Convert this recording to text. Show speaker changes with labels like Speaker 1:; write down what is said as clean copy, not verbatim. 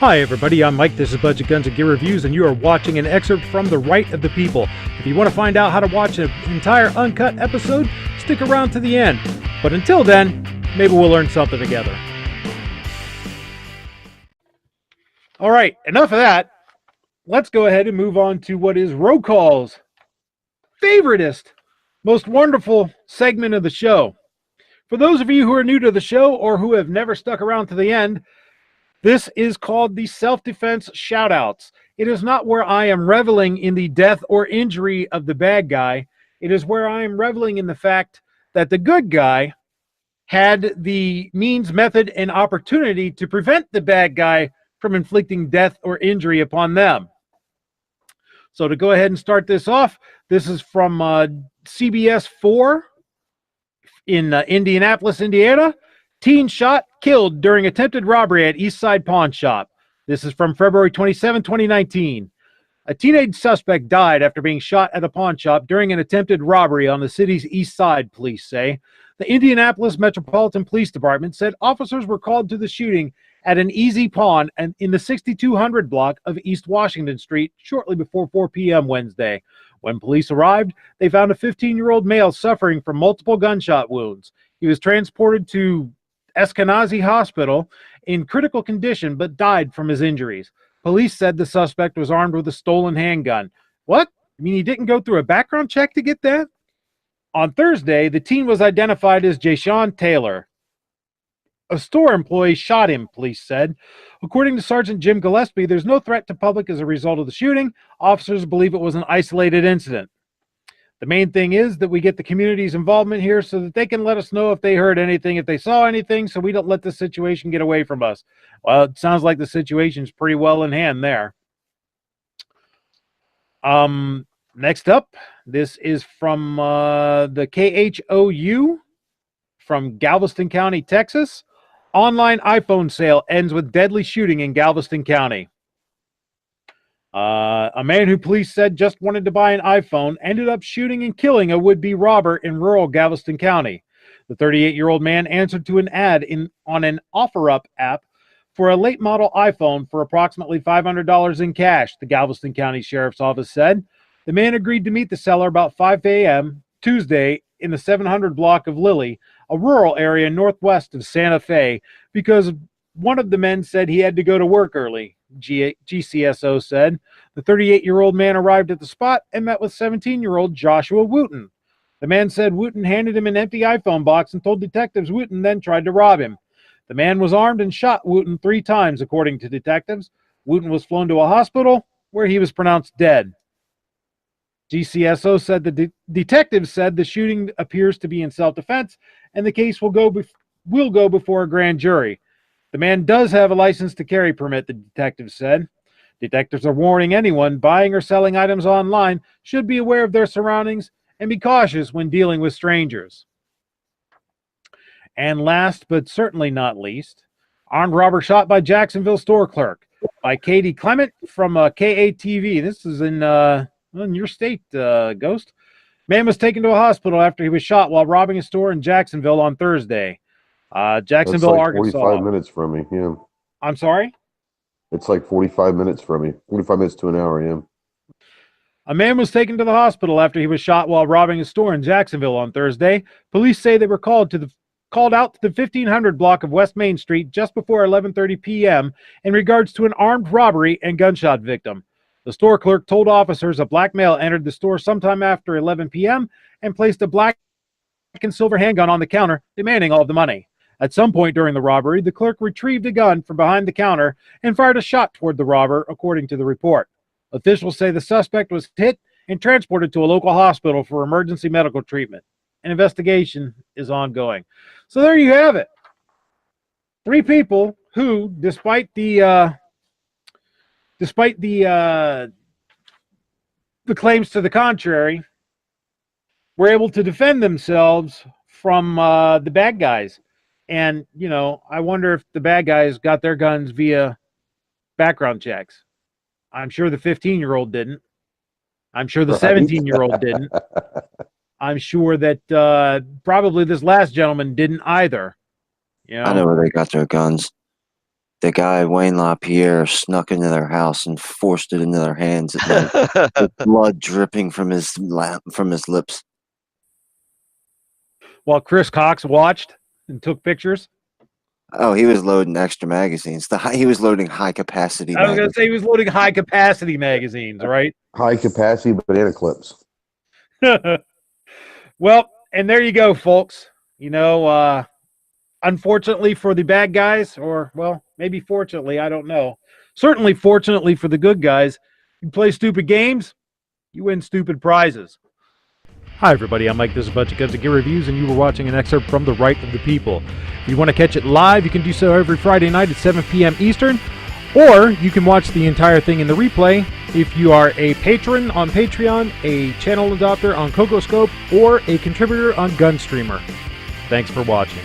Speaker 1: Hi everybody, I'm Mike, this is Budget Guns and Gear Reviews, and you are watching an excerpt from The Right of the People. If you want to find out how to watch an entire uncut episode, stick around to the end. But until then, maybe we'll learn something together. Alright, enough of that. Let's go ahead and move on to what is Roll Call's favoriteest, most wonderful segment of the show. For those of you who are new to the show or who have never stuck around to the end, this is called the Self-Defense Shoutouts. It is not where I am reveling in the death or injury of the bad guy. It is where I am reveling in the fact that the good guy had the means, method, and opportunity to prevent the bad guy from inflicting death or injury upon them. So to go ahead and start this off, this is from CBS 4 in Indianapolis, Indiana. Teen shot, killed during attempted robbery at East Side Pawn Shop. This is from February 27, 2019. A teenage suspect died after being shot at a pawn shop during an attempted robbery on the city's east side, police say. The Indianapolis Metropolitan Police Department said officers were called to the shooting at an Easy Pawn and in the 6200 block of East Washington Street shortly before 4 p.m. Wednesday. When police arrived, they found a 15-year-old male suffering from multiple gunshot wounds. He was transported to Eskenazi Hospital in critical condition but died from his injuries. Police said the suspect was armed with a stolen handgun. What? You mean he didn't go through a background check to get that? On Thursday, the teen was identified as Jashawn Taylor. A store employee shot him, police said. According to Sergeant Jim Gillespie, there's no threat to public as a result of the shooting. Officers believe it was an isolated incident. The main thing is that we get the community's involvement here so that they can let us know if they heard anything, if they saw anything, so we don't let the situation get away from us. Well, it sounds like the situation's pretty well in hand there. Next up, this is from the KHOU from Galveston County, Texas. Online iPhone sale ends with deadly shooting in Galveston County. A man who police said just wanted to buy an iPhone ended up shooting and killing a would-be robber in rural Galveston County. The 38-year-old man answered to an ad on an OfferUp app for a late-model iPhone for approximately $500 in cash, the Galveston County Sheriff's Office said. The man agreed to meet the seller about 5 a.m. Tuesday in the 700 block of Lilly, a rural area northwest of Santa Fe, because one of the men said he had to go to work early. GCSO said. The 38-year-old man arrived at the spot and met with 17-year-old Joshua Wooten. The man said Wooten handed him an empty iPhone box and told detectives Wooten then tried to rob him. The man was armed and shot Wooten 3 times, according to detectives. Wooten was flown to a hospital where he was pronounced dead. GCSO said the detectives said the shooting appears to be in self-defense and the case will go before a grand jury. The man does have a license to carry permit, the detectives said. Detectives are warning anyone buying or selling items online should be aware of their surroundings and be cautious when dealing with strangers. And last but certainly not least, armed robber shot by Jacksonville store clerk by Katie Clement from KATV. This is in your state, Ghost. Man was taken to a hospital after he was shot while robbing a store in Jacksonville on Thursday. Jacksonville,
Speaker 2: That's like
Speaker 1: Arkansas.
Speaker 2: 45 minutes from me, yeah.
Speaker 1: I'm sorry?
Speaker 2: It's like 45 minutes from me. 45 minutes to an hour, yeah.
Speaker 1: A man was taken to the hospital after he was shot while robbing a store in Jacksonville on Thursday. Police say they were called out to the 1500 block of West Main Street just before 11:30 p.m. in regards to an armed robbery and gunshot victim. The store clerk told officers a black male entered the store sometime after 11 p.m. and placed a black and silver handgun on the counter, demanding all of the money. At some point during the robbery, the clerk retrieved a gun from behind the counter and fired a shot toward the robber, according to the report. Officials say the suspect was hit and transported to a local hospital for emergency medical treatment. An investigation is ongoing. So there you have it. 3 people who, despite the claims to the contrary, were able to defend themselves from the bad guys. And, you know, I wonder if the bad guys got their guns via background checks. I'm sure the 15-year-old didn't. I'm sure the 17-year-old didn't. I'm sure that probably this last gentleman didn't either. You know?
Speaker 3: I know where they got their guns. the guy Wayne LaPierre snuck into their house and forced it into their hands at night, with blood dripping from his lips.
Speaker 1: While Chris Cox watched and took pictures.
Speaker 3: Oh, he was loading extra magazines. He was loading high capacity.
Speaker 1: I was going to say he was loading high capacity magazines, right?
Speaker 2: High capacity banana clips.
Speaker 1: Well, and there you go, folks. You know, unfortunately for the bad guys, or, well, maybe fortunately, I don't know. Certainly, fortunately for the good guys, you play stupid games, you win stupid prizes. Hi, everybody. I'm Mike. This is a bunch of Guns and Gear Reviews, and you were watching an excerpt from The Right of the People. If you want to catch it live, you can do so every Friday night at 7 p.m. Eastern, or you can watch the entire thing in the replay if you are a patron on Patreon, a channel adopter on CocoScope, or a contributor on Gunstreamer. Thanks for watching.